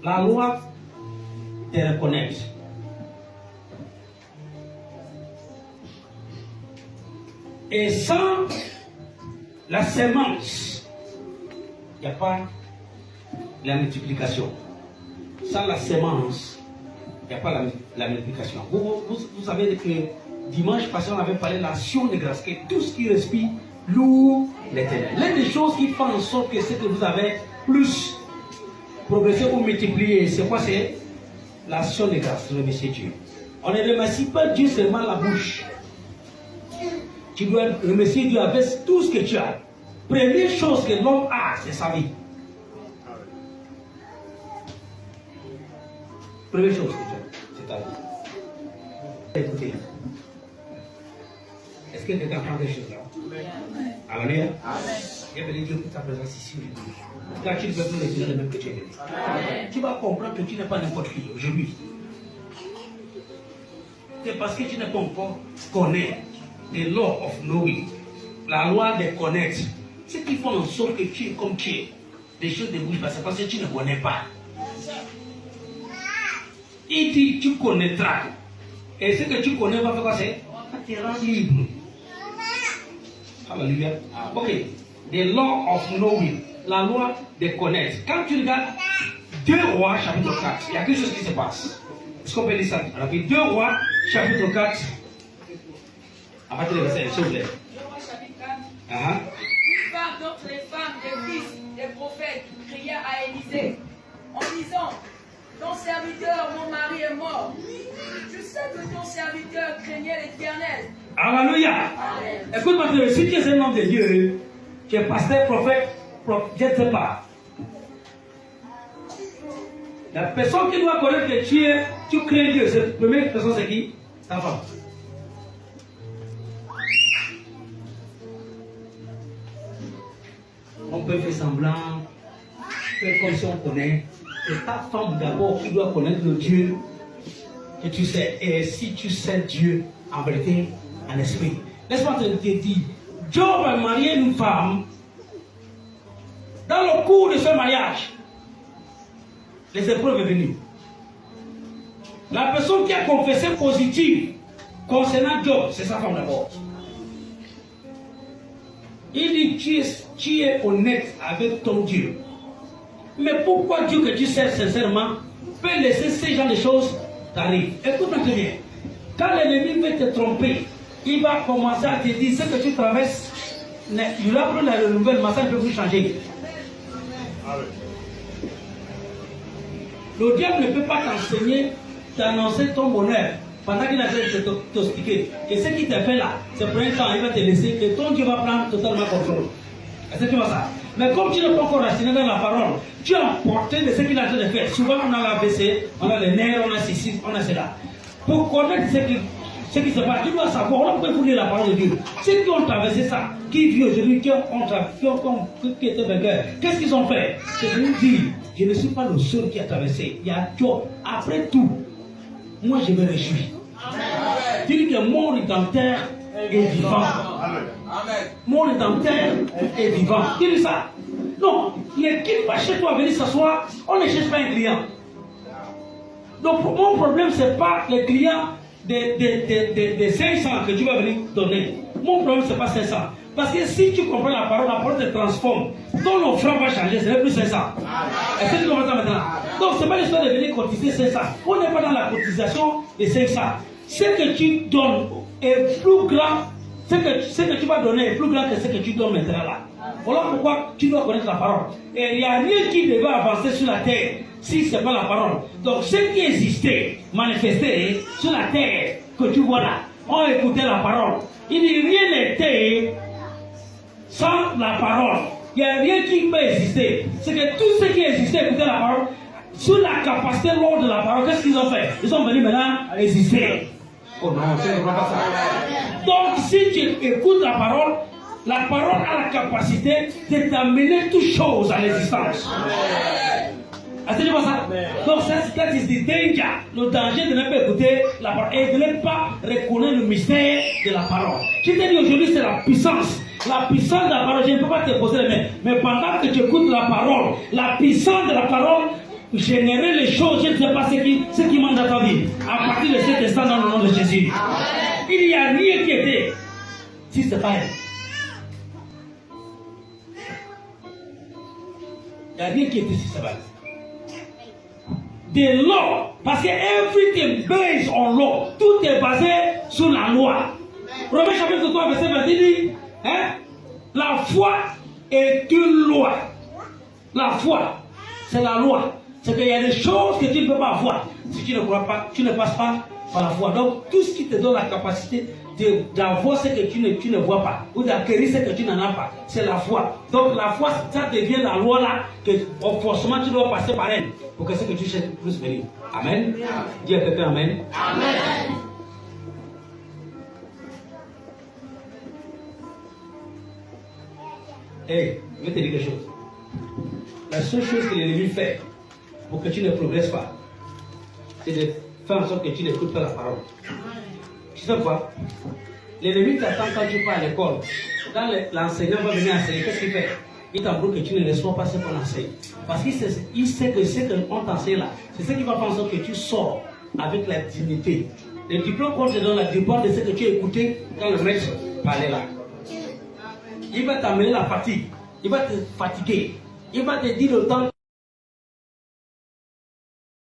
La loi te reconnaît. Et sans la sémence, il n'y a pas la multiplication. Sans la sémence, il n'y a pas la multiplication. Vous savez que dimanche passé, on avait parlé de l'action de grâce, que tout ce qui respire loue l'éternel. L'une des choses qui font en sorte que c'est que vous avez plus progressé ou multiplié, c'est quoi? C'est l'action de grâce, remercier Dieu. On ne remercie pas Dieu seulement la bouche. Tu dois remercier Dieu avec tout ce que tu as. Première chose que l'homme a, c'est sa vie. Première chose que tu as, c'est ta vie. Écoutez, est-ce que quelqu'un prend des choses là? Alléluia. Il y a béni Dieu pour ta présence ici aujourd'hui. Car tu ne peux plus les dire le même que tu es béni. Tu vas comprendre que tu n'es pas n'importe qui aujourd'hui. C'est parce que tu n'es pas encore connaît the law of knowing, la loi de connaître. Ce qui font en sorte que tu es comme tu es. Des choses ne bougent pas, c'est parce que tu ne connais pas. Il dit tu connaîtras. Et ce que tu connais va faire quoi? C'est te rendre libre. Alléluia. Ok. The law of knowing, la loi de connaître. Quand tu regardes 2 Rois chapitre 4, il y a quelque chose qui se passe. Est-ce qu'on peut lire ça? Alors, 2 Rois chapitre 4. À partir du verset, s'il vous plaît. 2 Rois chapitre 4. Une femme d'entre les femmes des fils des prophètes cria à Élisée en disant: ton serviteur, mon mari, est mort. Je sais que ton serviteur craignait l'Éternel. Alléluia. Écoute-moi, si tu es un homme de Dieu, tu es pasteur, prophète, je ne sais pas. La personne qui doit connaître que tu crains Dieu, cette première personne, c'est qui? Ta femme. On peut faire semblant, faire comme si on connaît. C'est ta femme d'abord qui doit connaître le Dieu que tu sais. Et si tu sais Dieu, en vérité, en esprit. Laisse-moi te dire, Job a marié une femme. Dans le cours de ce mariage, les épreuves sont venues. La personne qui a confessé positive concernant Job, c'est sa femme d'abord. Il dit, tu es honnête avec ton Dieu. Mais pourquoi Dieu que tu sais sincèrement peut laisser ces genre de choses t'arriver? Écoute-moi très bien. Quand l'ennemi veut te tromper, il va commencer à te dire ce que tu traverses, il va prendre le renouvellement, ça ne peut plus changer. Le diable ne peut pas t'enseigner, t'annoncer ton bonheur pendant qu'il a fait de t'expliquer que ce qui t'a fait là, c'est pour un temps, il va te laisser, que ton Dieu va prendre totalement contrôle. Est-ce que tu vois ça? Mais comme tu n'es pas encore raciné dans la parole, tu as emporté de ce qu'il a en train de faire. Souvent on a l'ABC, on a les nerfs, on a ceci, on a cela. Pour connaître ce qui se passe, tu dois savoir, on peut vous lire la parole de Dieu. Ceux qui ont traversé ça, qui vivent aujourd'hui, qui étaient vainqueurs, qu'est-ce qu'ils ont fait? C'est de nous dire, je ne suis pas le seul qui a traversé. Il y a Job. Après tout, moi je me réjouis. Tu dis que mon rédempteur est vivant. Mon rédempteur est vivant. Tu dis ça? Non, l'équipe va chez toi venir s'asseoir, on ne cherche pas un client. Donc mon problème, ce n'est pas le client de 500 que tu vas venir donner. Mon problème, ce n'est pas 500. Parce que si tu comprends la parole te transforme. Ton offrande va changer, ce n'est plus 500. Est-ce que tu comprends ça maintenant? Donc ce n'est pas l'histoire de venir cotiser 500. On n'est pas dans la cotisation de 500. Ce que tu donnes est plus grand. Ce que tu vas donner est plus grand que ce que tu donnes maintenant là. Voilà pourquoi tu dois connaître la parole. Et il n'y a rien qui devait avancer sur la terre si ce n'est pas la parole. Donc ce qui existait, manifesté sur la terre que tu vois là, ont écouté la parole. Il dit rien n'était sans la parole. Il n'y a rien qui peut exister. C'est que tout ce qui existait écoutait la parole. Sous la capacité lors de la parole, qu'est-ce qu'ils ont fait? Ils sont venus maintenant à exister. Oh non, c'est pas ça. Donc si tu écoutes la parole a la capacité de t'amener toutes choses à l'existence. Est-ce que tu vois ça? Donc that is the danger. Le danger de ne pas écouter la parole et de ne pas reconnaître le mystère de la parole. Je te dis aujourd'hui, c'est la puissance. La puissance de la parole, je ne peux pas te poser les mains. Mais pendant que tu écoutes la parole, la puissance de la parole générer les choses, je ne sais pas ce qui manque dans ta vie. À partir de cet instant, dans le nom de Jésus. Il n'y a rien qui était si ce n'est pas elle. Il n'y a rien qui était si ce n'est pas elle. The law, parce que everything based on law, tout est basé sur la loi. Romains chapitre 3, verset 20 dit, hein, la foi est une loi. La foi, c'est la loi. C'est qu'il y a des choses que tu ne peux pas voir si tu ne crois pas, tu ne passes pas par la foi. Donc, tout ce qui te donne la capacité d'avoir ce que tu ne vois pas, ou d'acquérir ce que tu n'en as pas, c'est la foi. Donc, la foi, ça devient la loi là, que forcément tu dois passer par elle pour que ce que tu cherches puisse venir. Amen. Dis à quelqu'un Amen. Amen. Hey, je vais te dire quelque chose. La seule chose que l'ennemi fait pour que tu ne progresses pas, c'est de faire en sorte que tu n'écoutes pas la parole. Tu sais quoi? L'ennemi t'attend quand tu pars à l'école. Quand l'enseignant va venir enseigner, qu'est-ce qu'il fait? Il t'embrouille que tu ne reçois pas ce qu'on enseigne. Parce qu'il sait que ce qu'on t'enseigne là, c'est ce qui va faire en sorte que tu sors avec la dignité. Le diplôme qu'on te donne là dépend de ce que tu as écouté quand le maître parlait là. Il va t'amener la fatigue. Il va te fatiguer. Il va te dire autant